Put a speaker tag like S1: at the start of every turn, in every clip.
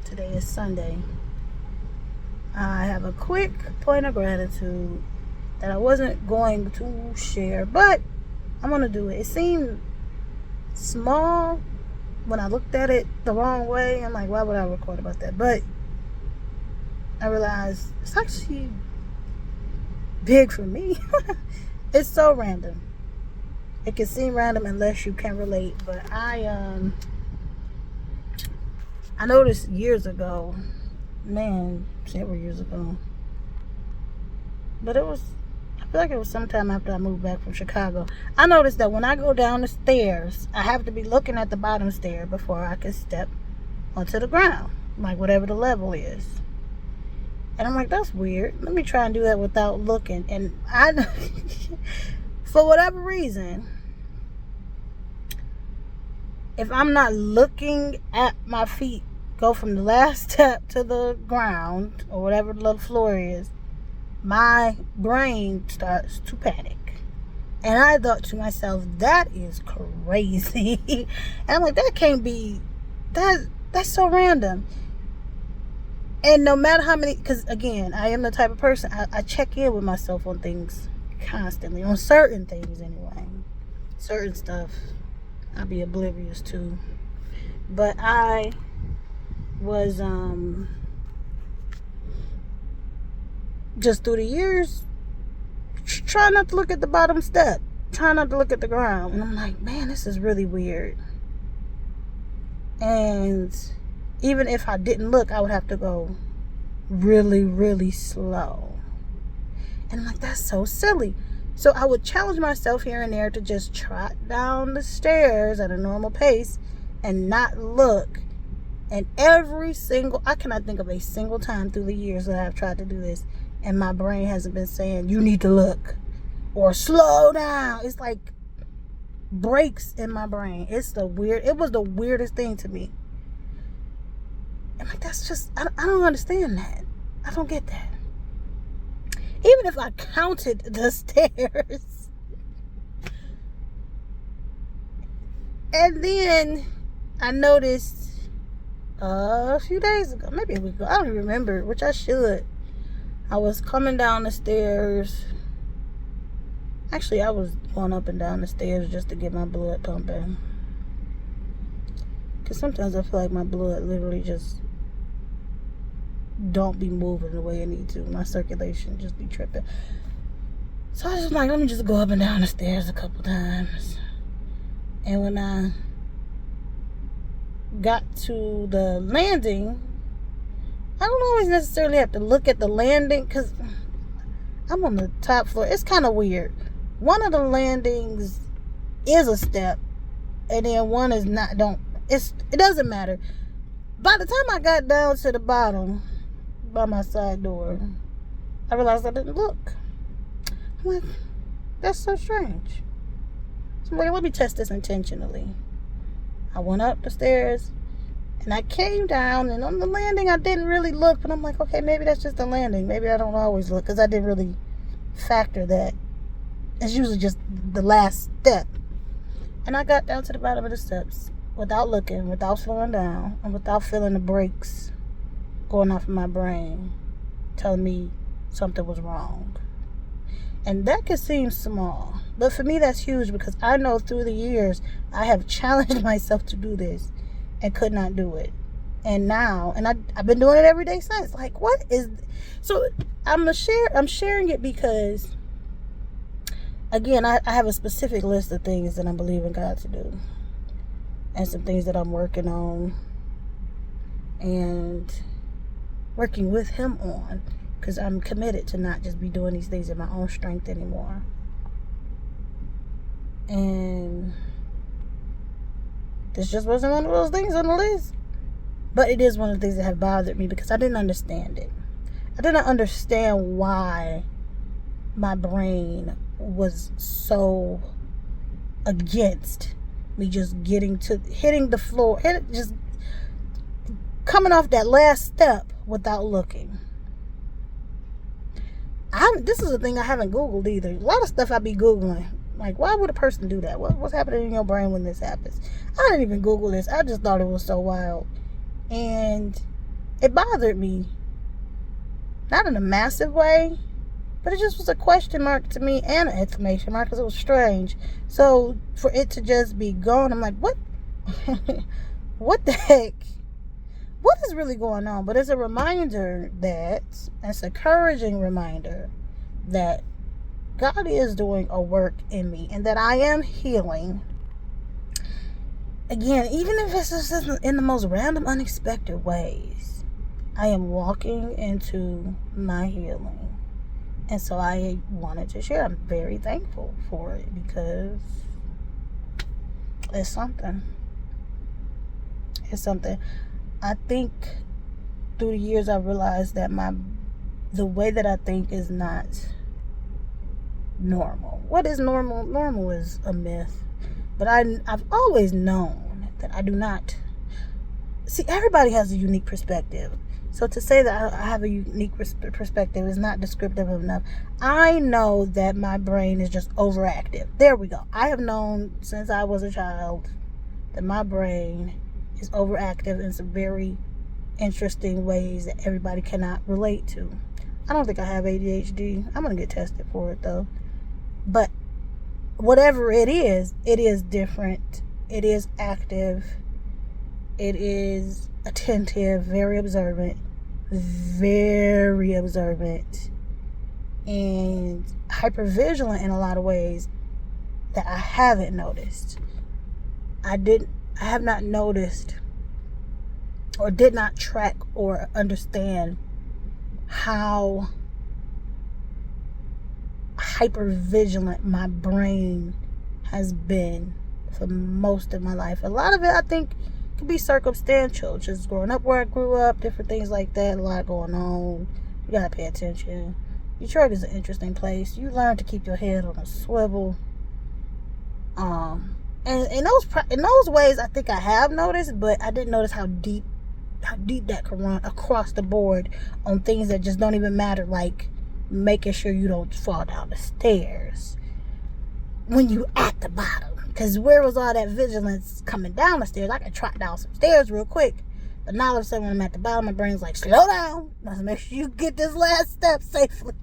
S1: Today is Sunday. I have a quick point of gratitude that I wasn't going to share, but I'm going to do it. It seemed small when I looked at it the wrong way. I'm like, why would I record about that? But I realized it's actually big for me. It's so random. It can seem random unless you can relate, but I noticed years ago, several years ago, but I feel like it was sometime after I moved back from Chicago. I noticed that when I go down the stairs, I have to be looking at the bottom stair before I can step onto the ground, like whatever the level is. And I'm like, that's weird. Let me try and do that without looking. And for whatever reason, if I'm not looking at my feet go from the last step to the ground or whatever the little floor is, my brain starts to panic. And I thought to myself, that is crazy. And I'm like, that can't be, that's so random. And no matter how many, because again, I am the type of person, I check in with myself on things constantly, on certain things anyway. Certain stuff I'll be oblivious to. But I was just through the years trying not to look at the bottom step, trying not to look at the ground. And I'm like, man, this is really weird. And even if I didn't look, I would have to go really, really slow. And I'm like, that's so silly. So I would challenge myself here and there to just trot down the stairs at a normal pace and not look. And I cannot think of a single time through the years that I've tried to do this, and my brain hasn't been saying, you need to look or slow down. It's like breaks in my brain. It was the weirdest thing to me. I'm like, that's just, I don't understand that. I don't get that. Even if I counted the stairs. And then I noticed a few days ago, maybe a week ago, I don't even remember, which I should. I was coming down the stairs. Actually, I was going up and down the stairs just to get my blood pumping. Because sometimes I feel like my blood literally just don't be moving the way it needs to. My circulation just be tripping. So I was just like, let me just go up and down the stairs a couple times. And when I got to the landing, I don't always necessarily have to look at the landing because I'm on the top floor. It's kind of weird. One of the landings is a step, and then one is not. It doesn't matter. By the time I got down to the bottom by my side door, I realized I didn't look. I'm like, that's so strange. So I'm like, let me test this intentionally. I went up the stairs and I came down, and on the landing I didn't really look, but I'm like, okay, maybe that's just the landing. Maybe I don't always look because I didn't really factor that. It's usually just the last step. And I got down to the bottom of the steps without looking, without slowing down, and without feeling the brakes going off in my brain telling me something was wrong. And that could seem small, but for me that's huge because I know through the years I have challenged myself to do this and could not do it. And now, I've been doing it every day since. Like, what is... So I'm sharing it because, again, I have a specific list of things that I believe in God to do, and some things that I'm working on and working with Him on, because I'm committed to not just be doing these things in my own strength anymore. And this just wasn't one of those things on the list. But it is one of the things that have bothered me because I didn't understand it. I didn't understand why my brain was so against me just getting to hitting the floor, just coming off that last step without looking. This is a thing I haven't Googled either. A lot of stuff I be Googling. Like, why would a person do that? What's happening in your brain when this happens? I didn't even Google this. I just thought it was so wild. And It bothered me. Not in a massive way, but it just was a question mark to me and an exclamation mark because it was strange. So for it to just be gone, I'm like, what? What the heck? What is really going on? But it's a reminder that, it's an encouraging reminder that God is doing a work in me and that I am healing. Again, even if it's just in the most random, unexpected ways, I am walking into my healing. And so I wanted to share. I'm very thankful for it because it's something. It's something. I think through the years I've realized that the way that I think is not normal. What is normal? Normal is a myth. But I've always known that I do not. See, everybody has a unique perspective. So to say that I have a unique perspective is not descriptive enough. I know that my brain is just overactive. There we go. I have known since I was a child that my brain is overactive in some very interesting ways that everybody cannot relate to. I don't think I have ADHD. I'm going to get tested for it though. But whatever it is different. It is active. It is attentive, very observant, and hypervigilant in a lot of ways that I haven't noticed. I have not noticed or did not track or understand how hypervigilant my brain has been for most of my life. A lot of it, I think, could be circumstantial. Just growing up where I grew up, different things like that, a lot going on. You gotta pay attention. Detroit is an interesting place. You learn to keep your head on a swivel. And in those ways, I think I have noticed, but I didn't notice how deep that can run across the board on things that just don't even matter, like making sure you don't fall down the stairs when you at the bottom. Because where was all that vigilance coming down the stairs? I could trot down some stairs real quick. But now all of a sudden when I'm at the bottom, my brain's like, slow down. Let's make sure you get this last step safely.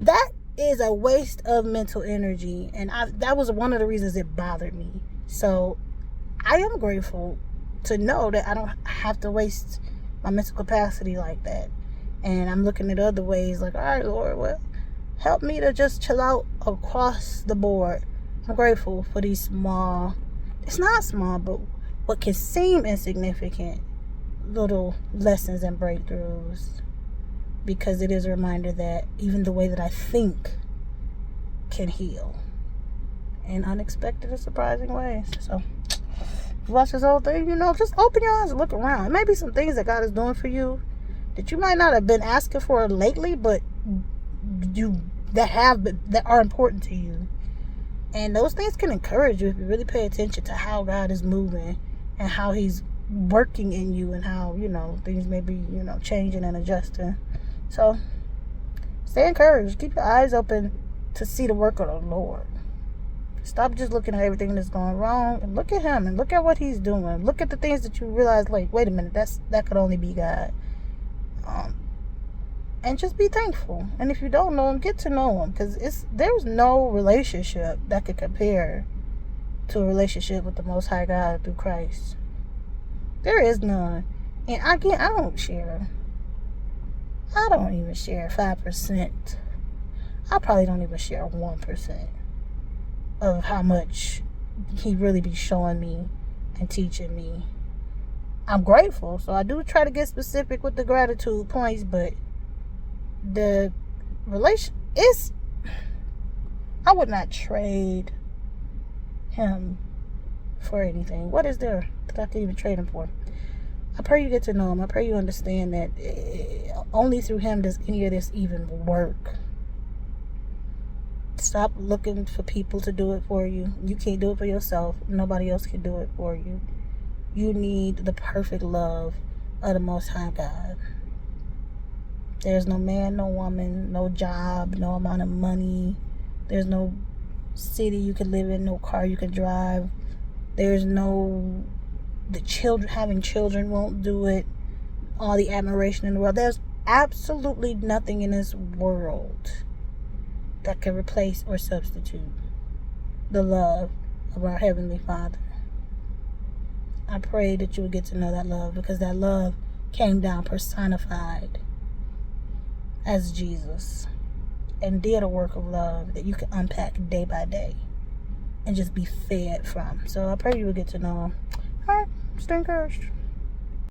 S1: That is a waste of mental energy. And that was one of the reasons it bothered me. So I am grateful to know that I don't have to waste my mental capacity like that. And I'm looking at other ways like, all right, Lord, well, help me to just chill out across the board. I'm grateful for these small, it's not small, but what can seem insignificant little lessons and breakthroughs, because it is a reminder that even the way that I think can heal in unexpected and surprising ways. So you watch this whole thing, just open your eyes and look around. It may be some things that God is doing for you that you might not have been asking for lately, but that are important to you. And those things can encourage you if you really pay attention to how God is moving and how he's working in you and how, things may be, changing and adjusting. So stay encouraged. Keep your eyes open to see the work of the Lord. Stop just looking at everything that's going wrong and look at him and look at what he's doing. Look at the things that you realize, like, wait a minute, that could only be God. And just be thankful. And if you don't know him, get to know him. Because there's no relationship that could compare to a relationship with the Most High God through Christ. There is none. And again, I don't even share 5%. I probably don't even share 1% of how much he really be showing me and teaching me. I'm grateful. So I do try to get specific with the gratitude points, but the relation is, I would not trade him for anything. What is there that I could even trade him for? I pray you get to know him. I pray you understand that only through him does any of this even work. Stop looking for people to do it for you. You can't do it for yourself. Nobody else can do it for you. You need the perfect love of the Most High God. There's no man, no woman, no job, no amount of money. There's no city you can live in, no car you can drive. There's having children won't do it. all the admiration in the world. There's absolutely nothing in this world that can replace or substitute the love of our Heavenly Father. I pray that you will get to know that love, because that love came down personified as Jesus and did a work of love that you can unpack day by day and just be fed from. So I pray you will get to know him. All right, stay encouraged.